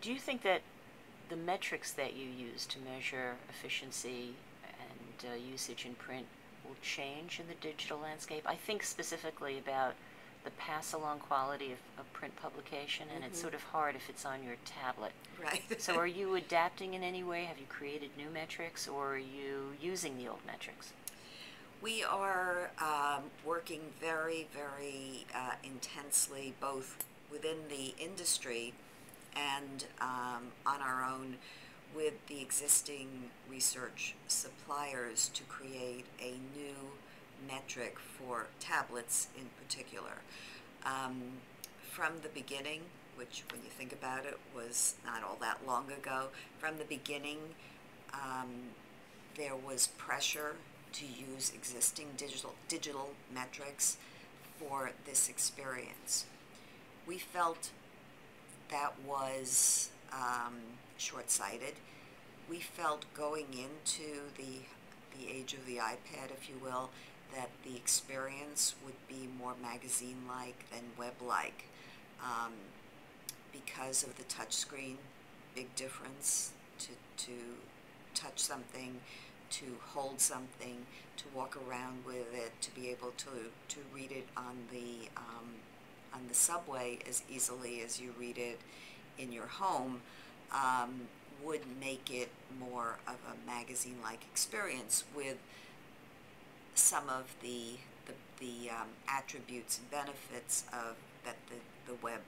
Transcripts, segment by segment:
Do you think that the metrics that you use to measure efficiency and usage in print will change in the digital landscape? I think specifically about the pass along quality of print publication, and it's Mm-hmm. sort of hard if it's on your tablet. Right. So, are you adapting in any way? Have you created new metrics, or are you using the old metrics? We are working very, very intensely both within the industry and on our own with the existing research suppliers to create a new metric for tablets in particular. Um, from the beginning, which when you think about it was not all that long ago, from the beginning um, there was pressure to use existing digital metrics for this experience. We felt that was short-sighted. We felt going into the age of the iPad, if you will, that the experience would be more magazine-like than web-like um, because of the touch screen. Big difference to touch something, to hold something, to walk around with it, to be able to read it on the subway as easily as you read it in your home, would make it more of a magazine-like experience with some of the attributes and benefits of that the web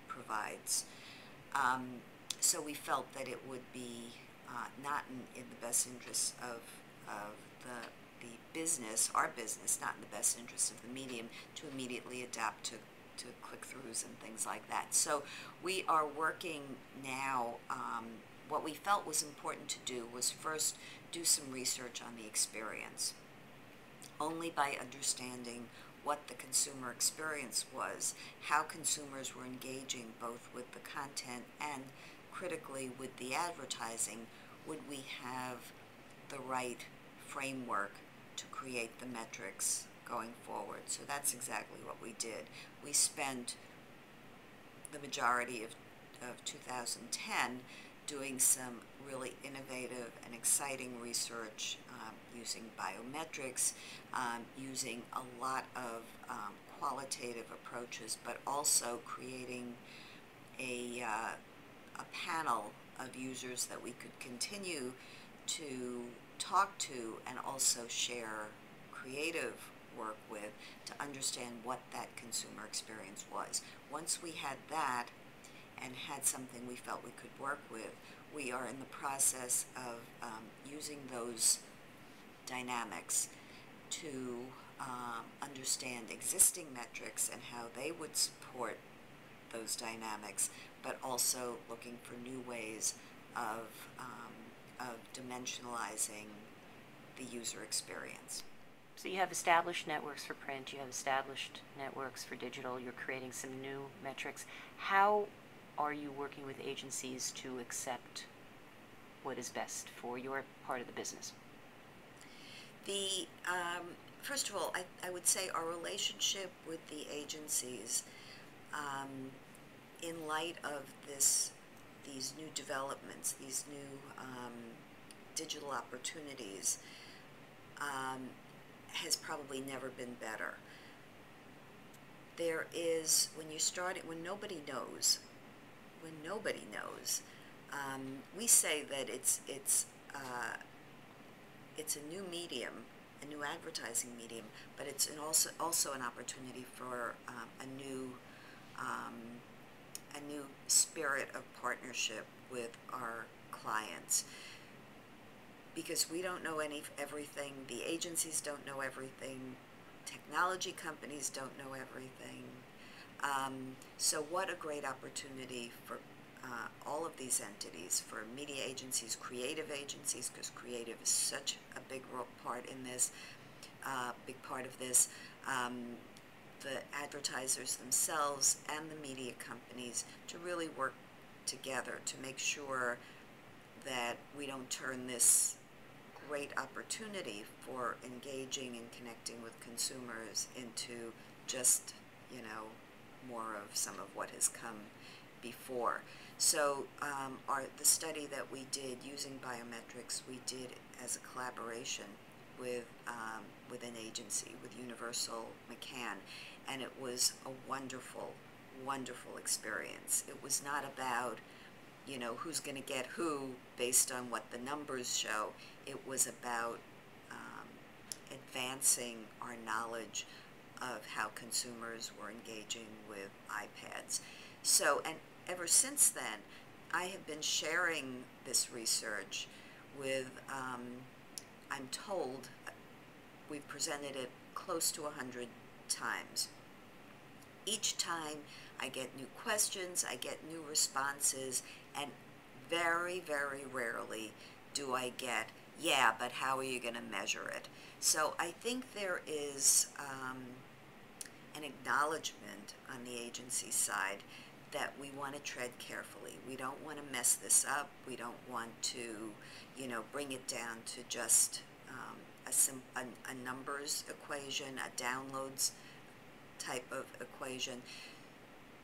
provides. Um, so we felt that it would be not in the best interest of the business, our business, not in the best interest of the medium, to immediately adapt to click-throughs and things like that. So we are working now. What we felt was important to do was first do some research on the experience. Only by understanding what the consumer experience was, how consumers were engaging both with the content and critically with the advertising, would we have the right framework to create the metrics going forward. So that's exactly what we did. We spent the majority of 2010 doing some really innovative and exciting research using biometrics, using a lot of qualitative approaches, but also creating a panel of users that we could continue to talk to and also share creative work with to understand what that consumer experience was. Once we had that and had something we felt we could work with, we are in the process of using those dynamics to understand existing metrics and how they would support those dynamics, but also looking for new ways of dimensionalizing the user experience. So you have established networks for print, you have established networks for digital, you're creating some new metrics. How are you working with agencies to accept what is best for your part of the business? The first of all, I would say our relationship with the agencies, in light of these new developments, these new digital opportunities, has probably never been better. There is, when you start it, when nobody knows, we say that it's a new medium, a new advertising medium, but it's also an opportunity for a new spirit of partnership with our clients. Because we don't know everything, the agencies don't know everything, technology companies don't know everything. So what a great opportunity for all of these entities, for media agencies, creative agencies, because creative is such a big part in this, big part of this, the advertisers themselves and the media companies to really work together to make sure that we don't turn this great opportunity for engaging and connecting with consumers into just, more of some of what has come before. So the study that we did using biometrics, we did as a collaboration with an agency, with Universal McCann, and it was a wonderful, wonderful experience. It was not about, you know, who's going to get who based on what the numbers show. It was about advancing our knowledge of how consumers were engaging with iPads. So, and ever since then, I have been sharing this research with, I'm told, we've presented it close to 100 times. Each time I get new questions, I get new responses, and very, very rarely do I get, yeah, but how are you going to measure it? So I think there is an acknowledgement on the agency side that we want to tread carefully. We don't want to mess this up. We don't want to, you know, bring it down to just a numbers equation, a downloads type of equation.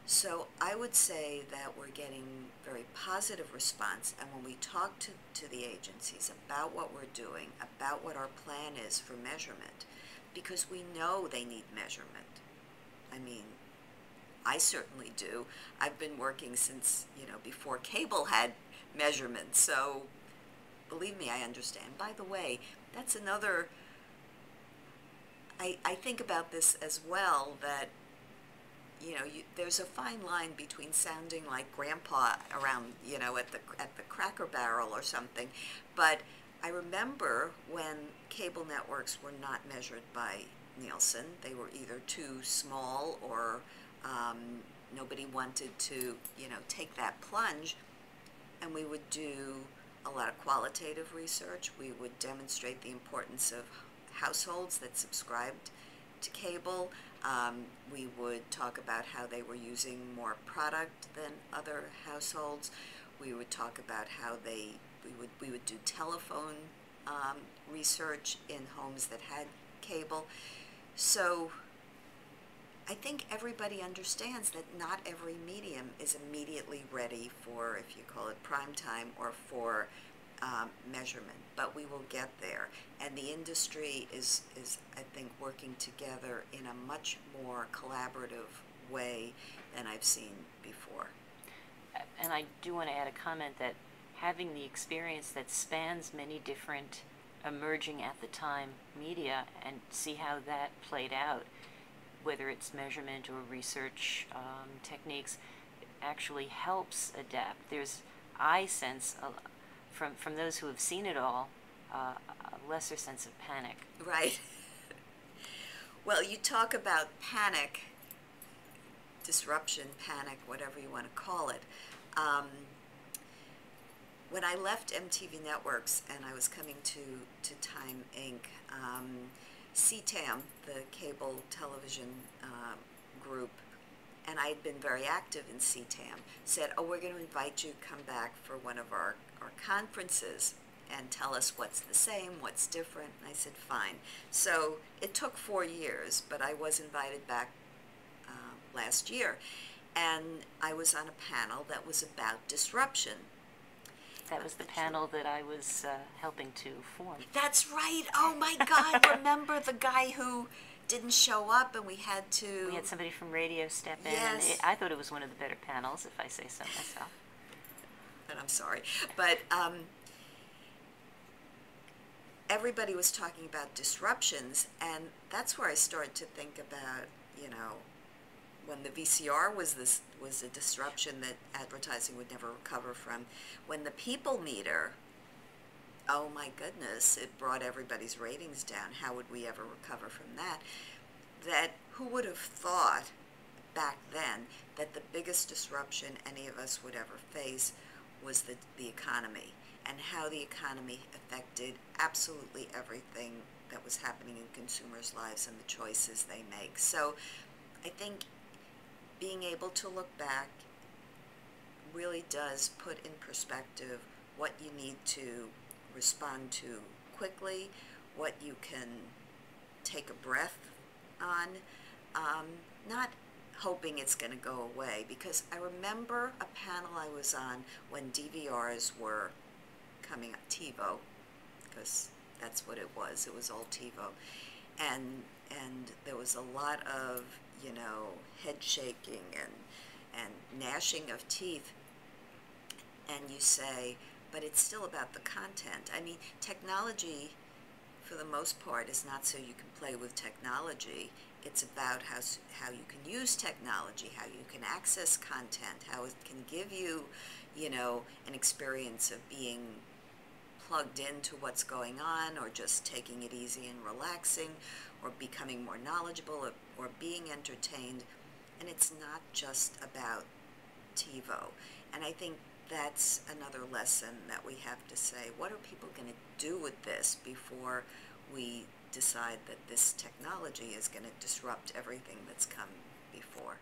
So I would say that we're getting very positive response, and when we talk to the agencies about what we're doing, about what our plan is for measurement, because we know they need measurement. I mean, I certainly do. I've been working since, you know, before cable had measurements, so believe me, I understand. By the way, that's another, I think about this as well, that, you know, there's a fine line between sounding like grandpa around, you know, at the Cracker Barrel or something. But I remember when cable networks were not measured by Nielsen. They were either too small or nobody wanted to, you know, take that plunge. And we would do a lot of qualitative research. We would demonstrate the importance of households that subscribed to cable. We would talk about how they were using more product than other households. We would talk about how we would do telephone research in homes that had cable. So I think everybody understands that not every medium is immediately ready for, if you call it prime time, or for measurement, but we will get there. And the industry is, I think, working together in a much more collaborative way than I've seen before. And I do want to add a comment that having the experience that spans many different emerging at the time media and see how that played out, whether it's measurement or research techniques, actually helps adapt. I sense, from those who have seen it all, a lesser sense of panic. Right. Well, you talk about panic, disruption, panic, whatever you want to call it. When I left MTV Networks and I was coming to Time Inc., CTAM, the cable television group, and I had been very active in CTAM, said, oh, we're going to invite you to come back for one of our conferences and tell us what's the same, what's different. And I said, fine. So it took 4 years, but I was invited back last year. And I was on a panel that was about disruption. That was the panel that I was helping to form. That's right. Oh, my God. Remember the guy who didn't show up and we had somebody from radio step in. Yes. And I thought it was one of the better panels, if I say so myself. But I'm sorry. But everybody was talking about disruptions, and that's where I started to think about, you know, when the VCR was a disruption that advertising would never recover from. When the people meter, oh my goodness, it brought everybody's ratings down. How would we ever recover from that? That who would have thought back then that the biggest disruption any of us would ever face was the economy, and how the economy affected absolutely everything that was happening in consumers' lives and the choices they make. So I think being able to look back really does put in perspective what you need to respond to quickly, what you can take a breath on, not hoping it's going to go away, because I remember a panel I was on when DVRs were coming up, TiVo, because that's what it was all TiVo, and there was a lot of, you know, head shaking and gnashing of teeth, and you say, but it's still about the content. I mean, technology, for the most part, is not so you can play with technology. It's about how you can use technology, how you can access content, how it can give you, you know, an experience of being plugged into what's going on, or just taking it easy and relaxing, or becoming more knowledgeable, or being entertained. And it's not just about TiVo. And I think that's another lesson that we have to say. What are people going to do with this before we decide that this technology is going to disrupt everything that's come before?